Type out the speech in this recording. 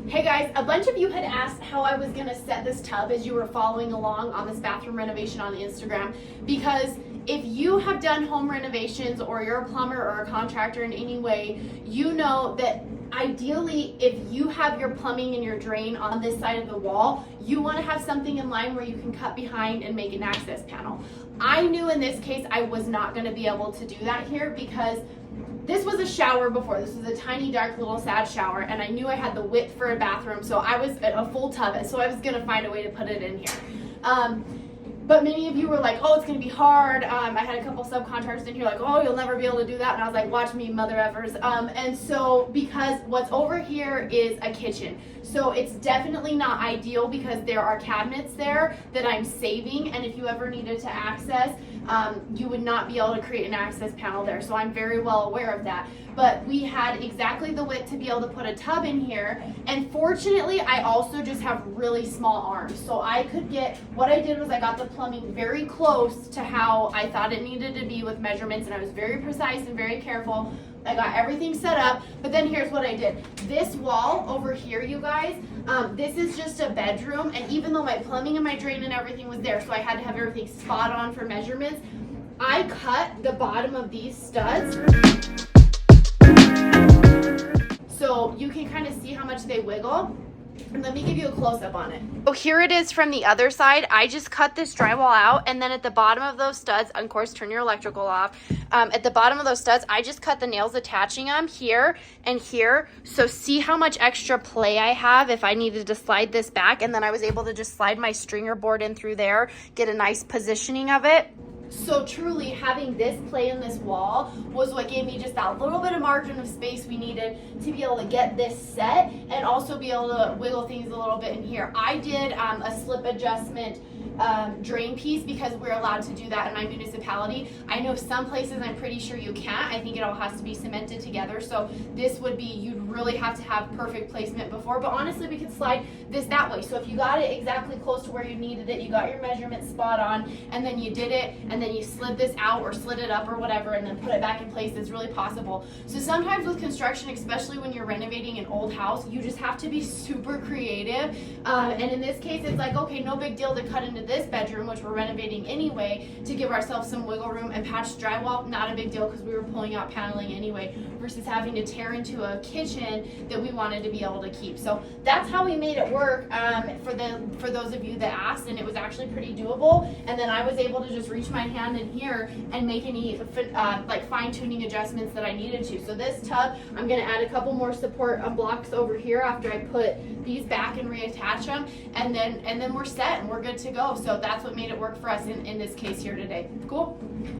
Hey guys, a bunch of you had asked how I was gonna set this tub as you were following along on this bathroom renovation on the Instagram, because if you have done home renovations or you're a plumber or a contractor in any way, you know that ideally if you have your plumbing and your drain on this side of the wall, you want to have something in line where you can cut behind and make an access panel. I knew in this case I was not going to be able to do that here because this was a shower before. This was a tiny, dark, little, sad shower, and I knew I had the width for a bathroom, so I was a full tub, so I was gonna find a way to put it in here. But many of you were like, oh, it's gonna be hard. I had a couple subcontractors in here like, oh, you'll never be able to do that. And I was like, watch me, mother effers. And so because what's over here is a kitchen. So it's definitely not ideal because there are cabinets there that I'm saving. And if you ever needed to access, you would not be able to create an access panel there. So I'm very well aware of that. But we had exactly the width to be able to put a tub in here. And fortunately, I also just have really small arms. So I could get, what I did was I got the plumbing very close to how I thought it needed to be with measurements, and I was very precise and very careful. I got everything set up, but then here's what I did. This wall over here, you guys, this is just a bedroom, and even though my plumbing and my drain and everything was there, so I had to have everything spot on for measurements, I cut the bottom of these studs. So you can kind of see how much they wiggle. And let me give you a close-up on it. So here it is from the other side. I just cut this drywall out, and then at the bottom of those studs, of course, turn your electrical off. At the bottom of those studs, I just cut the nails attaching them here and here. So see how much extra play I have if I needed to slide this back, and then I was able to just slide my stringer board in through there, get a nice positioning of it. So truly having this play in this wall was what gave me just that little bit of margin of space we needed to be able to get this set and also be able to wiggle things a little bit in here. I did a slip adjustment drain piece because we're allowed to do that in my municipality. I know some places I'm pretty sure you can't. I think it all has to be cemented together. So this would be, you'd really have to have perfect placement before, but honestly we could slide this that way. So if you got it exactly close to where you needed it, you got your measurement spot on, and then you did it, and then you slid this out or slid it up or whatever, and then put it back in place, it's really possible. So sometimes with construction, especially when you're renovating an old house, you just have to be super creative. And in this case, it's like, okay, no big deal to cut into this bedroom, which we're renovating anyway, to give ourselves some wiggle room, and patch drywall, not a big deal because we were pulling out paneling anyway, versus having to tear into a kitchen that we wanted to be able to keep. So that's how we made it work for those of you that asked, and it was actually pretty doable. And then I was able to just reach my hand in here and make any like fine-tuning adjustments that I needed to. So this tub, I'm going to add a couple more support blocks over here after I put these back and reattach them, and then we're set and we're good to go. So that's what made it work for us in this case here today. Cool.